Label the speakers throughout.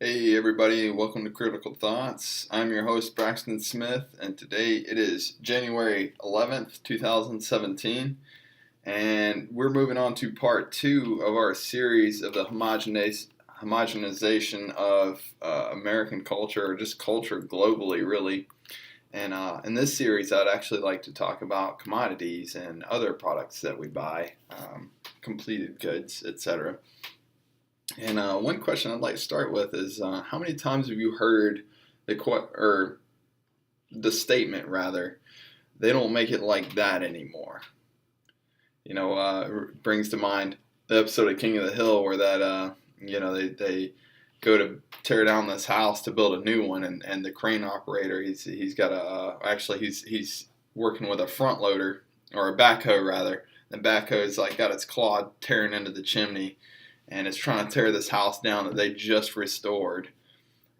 Speaker 1: Hey everybody, welcome to Critical Thoughts. I'm your host Braxton Smith, and today it is January 11th, 2017, and we're moving on to part two of our series of the homogenization of American culture, or just culture globally, really. And in this series, I'd actually like to talk about commodities and other products that we buy, completed goods, etc. And one question I'd like to start with is how many times have you heard or the statement rather, they don't make it like that anymore? It brings to mind the episode of King of the Hill where they go to tear down this house to build a new one, and the crane operator he's got he's working with a front loader or a backhoe rather. The backhoe's like got its claw tearing into the chimney and it's trying to tear this house down that they just restored.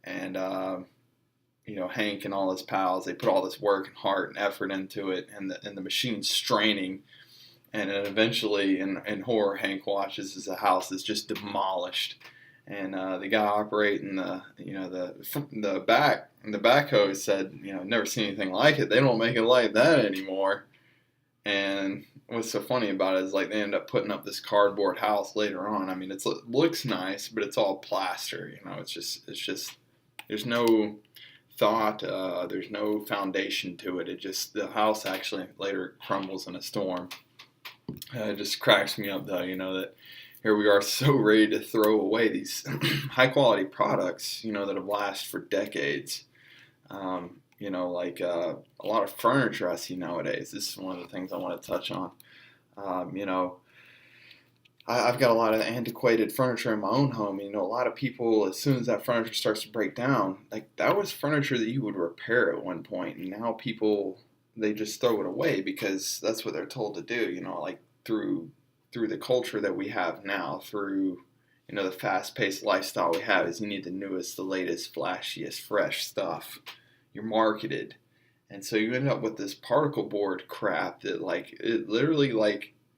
Speaker 1: And Hank and all his pals, they put all this work and heart and effort into it, and the machine's straining. And then eventually, in horror, Hank watches as the house is just demolished, and the guy operating the backhoe said, never seen anything like it. They don't make it like that anymore. And what's so funny about it is like they end up putting up this cardboard house later on. I mean, it looks nice, but it's all plaster. It's just there's no thought, there's no foundation to it. The house actually later crumbles in a storm. It just cracks me up though, that here we are so ready to throw away these high quality products, that have lasted for decades. A lot of furniture I see nowadays. This is one of the things I want to touch on. I've got a lot of antiquated furniture in my own home. A lot of people, as soon as that furniture starts to break down, like that was furniture that you would repair at one point, and now people they just throw it away because that's what they're told to do. Like through the culture that we have now, through the fast-paced lifestyle we have, is you need the newest, the latest, flashiest, fresh stuff. You're marketed. And so you end up with this particle board crap that it literally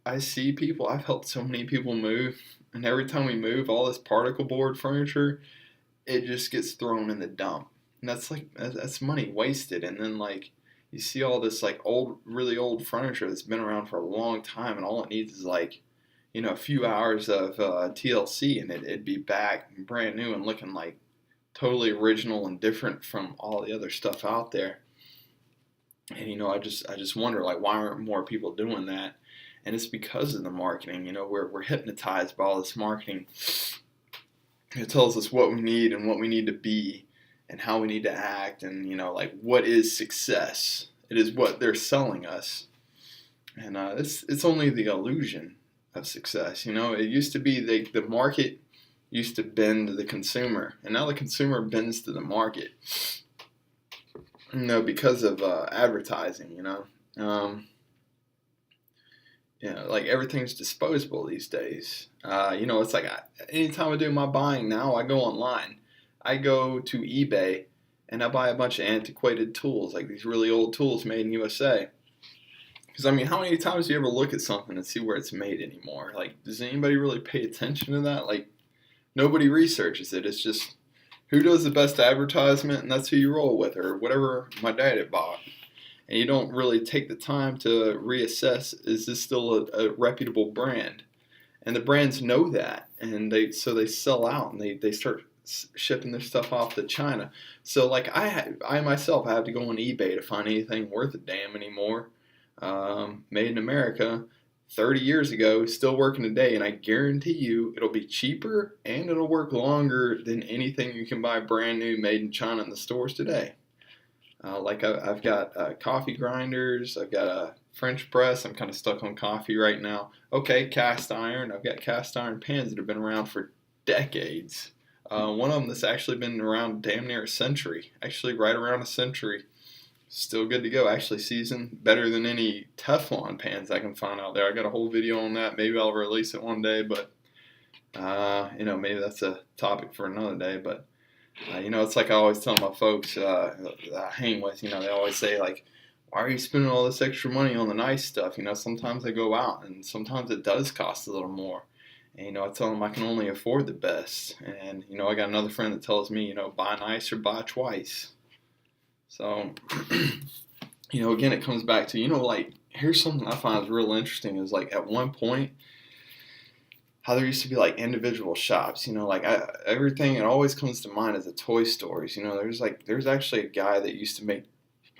Speaker 1: I've helped so many people move, and every time we move all this particle board furniture, it just gets thrown in the dump. And that's money wasted. And then you see all this really old furniture that's been around for a long time, and all it needs is a few hours of TLC, and it'd be back brand new and looking like totally original and different from all the other stuff out there. And I just wonder why aren't more people doing that? And it's because of the marketing. We're hypnotized by all this marketing. It tells us what we need and what we need to be and how we need to act, and what is success. It is what they're selling us, and it's only the illusion of success. It used to be the market used to bend to the consumer, and now the consumer bends to the market. Because of advertising. Everything's disposable these days. It's like anytime I do my buying now, I go online. I go to eBay and I buy a bunch of antiquated tools, like these really old tools made in USA. Because how many times do you ever look at something and see where it's made anymore? Does anybody really pay attention to that? Nobody researches it. It's just who does the best advertisement, and that's who you roll with, or whatever my dad had bought. And you don't really take the time to reassess, is this still a reputable brand? And the brands know that, and they sell out, and they start shipping their stuff off to China. So I myself have to go on eBay to find anything worth a damn anymore. Made in America 30 years ago, still working today, and I guarantee you it'll be cheaper and it'll work longer than anything you can buy brand new made in China in the stores today. I've got coffee grinders, I've got a French press. I'm kind of stuck on coffee right now. Okay, cast iron. I've got cast iron pans that have been around for decades. One of them that's actually been around damn near a century, actually right around a century. Still good to go. Actually seasoned better than any Teflon pans I can find out there. I got a whole video on that. Maybe I'll release it one day, but maybe that's a topic for another day. But it's like I always tell my folks that I hang with. They always say why are you spending all this extra money on the nice stuff? Sometimes I go out and sometimes it does cost a little more. And, I tell them I can only afford the best. And, I got another friend that tells me, buy nice or buy twice. So, again, it comes back to, like, here's something I find is real interesting is like at one point, how there used to be like individual shops, like everything, it always comes to mind is the toy stores. There's actually a guy that used to make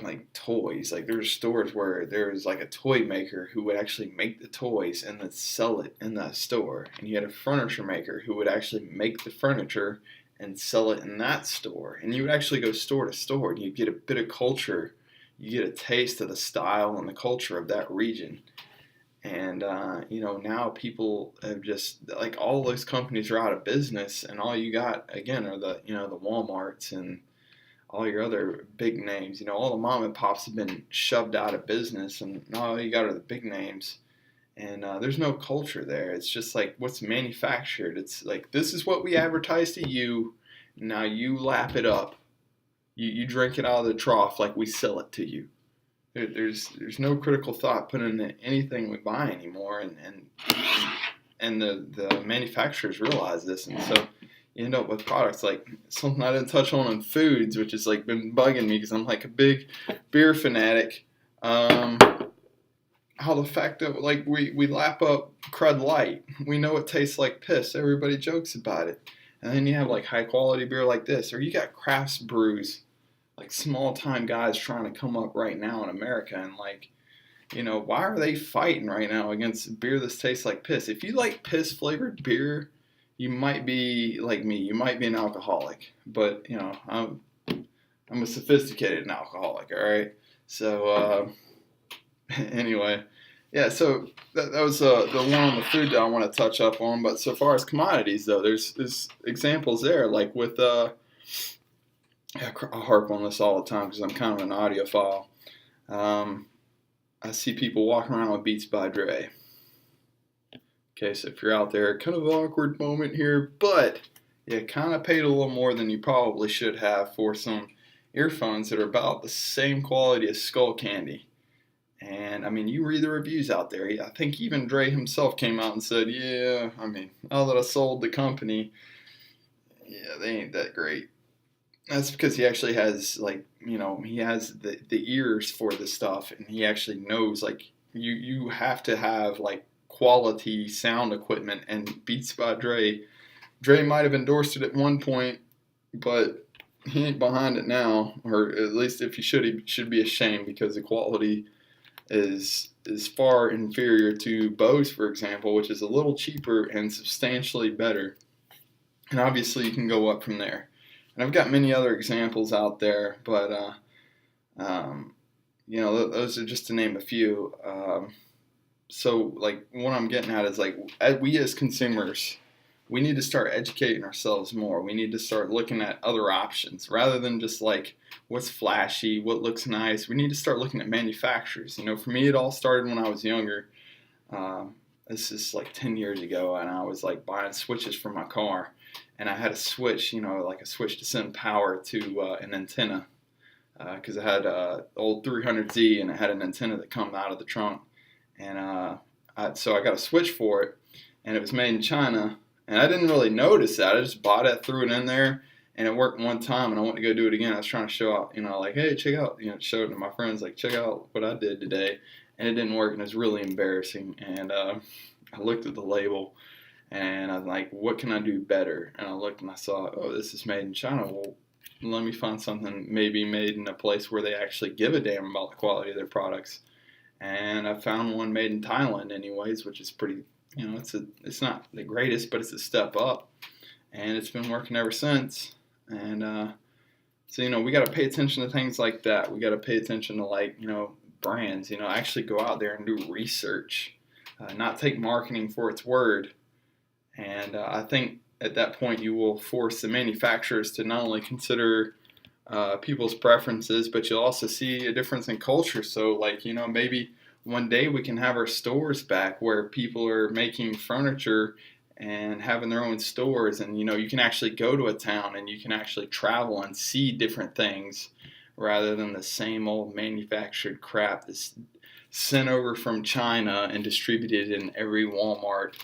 Speaker 1: like toys. Like there's stores where there's like a toy maker who would actually make the toys and then sell it in that store. And you had a furniture maker who would actually make the furniture and sell it in that store. And you would actually go store to store and you'd get a bit of culture. You get a taste of the style and the culture of that region. And now people have just like all those companies are out of business, and all you got again are the Walmarts and all your other big names. All the mom and pops have been shoved out of business, and all you got are the big names. And there's no culture there. It's just like what's manufactured. It's like this is what we advertise to you. Now you lap it up. You drink it out of the trough like we sell it to you. There's no critical thought put into anything we buy anymore, and the manufacturers realize this, and so you end up with products like something I didn't touch on in foods, which has like been bugging me because I'm like a big beer fanatic. How the fact that like we lap up Crud Light, we know it tastes like piss. Everybody jokes about it, and then you have like high quality beer like this, or you got crafts brews. Like small time guys trying to come up right now in America, and like, why are they fighting right now against beer that tastes like piss? If you like piss flavored beer, you might be like me. You might be an alcoholic, but I'm a sophisticated alcoholic. All right. So anyway, yeah. So that was the one on the food that I want to touch up on. But so far as commodities, though, there's examples there, like with I harp on this all the time because I'm kind of an audiophile. I see people walking around with Beats by Dre. Okay, so if you're out there, kind of an awkward moment here, but you kind of paid a little more than you probably should have for some earphones that are about the same quality as Skull Candy. And I mean, you read the reviews out there. I think even Dre himself came out and said, yeah, I mean, now that I sold the company, yeah, they ain't that great. That's because he actually has he has the ears for the stuff, and he actually knows like you have to have like quality sound equipment. And Beats by Dre might have endorsed it at one point, but he ain't behind it now, or at least if he should be ashamed because the quality is far inferior to Bose, for example, which is a little cheaper and substantially better. And obviously you can go up from there. And I've got many other examples out there, but those are just to name a few. So like what I'm getting at is like we as consumers, we need to start educating ourselves more. We need to start looking at other options rather than just like what's flashy, what looks nice. We need to start looking at manufacturers. For me, it all started when I was younger. This is like 10 years ago, and I was like buying switches for my car. And I had a switch, like a switch to send power to an antenna, because I had old 300Z and it had an antenna that come out of the trunk. And so I got a switch for it, and it was made in China. And I didn't really notice that. I just bought it, threw it in there, and it worked one time, and I went to go do it again. I was trying to show out, like, hey, check out, show it to my friends, like, check out what I did today. And it didn't work, and it was really embarrassing. And I looked at the label, and I'm like, what can I do better? And I looked and I saw, oh, this is made in China. Well, let me find something maybe made in a place where they actually give a damn about the quality of their products. And I found one made in Thailand anyways, which is pretty, it's not the greatest, but it's a step up. And it's been working ever since. And so, we got to pay attention to things like that. We got to pay attention to like, brands, actually go out there and do research, not take marketing for its word. And I think at that point you will force the manufacturers to not only consider people's preferences, but you'll also see a difference in culture. So like, maybe one day we can have our stores back where people are making furniture and having their own stores. And, you can actually go to a town and you can actually travel and see different things rather than the same old manufactured crap that's sent over from China and distributed in every Walmart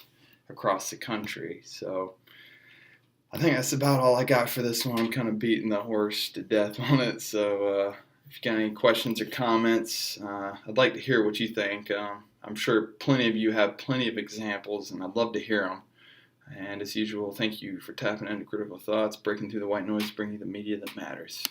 Speaker 1: across the country. So I think that's about all I got for this one. I'm kind of beating the horse to death on it. So if you got any questions or comments, I'd like to hear what you think. I'm sure plenty of you have plenty of examples, and I'd love to hear them. And as usual, thank you for tapping into Critical Thoughts, breaking through the white noise, bringing you the media that matters.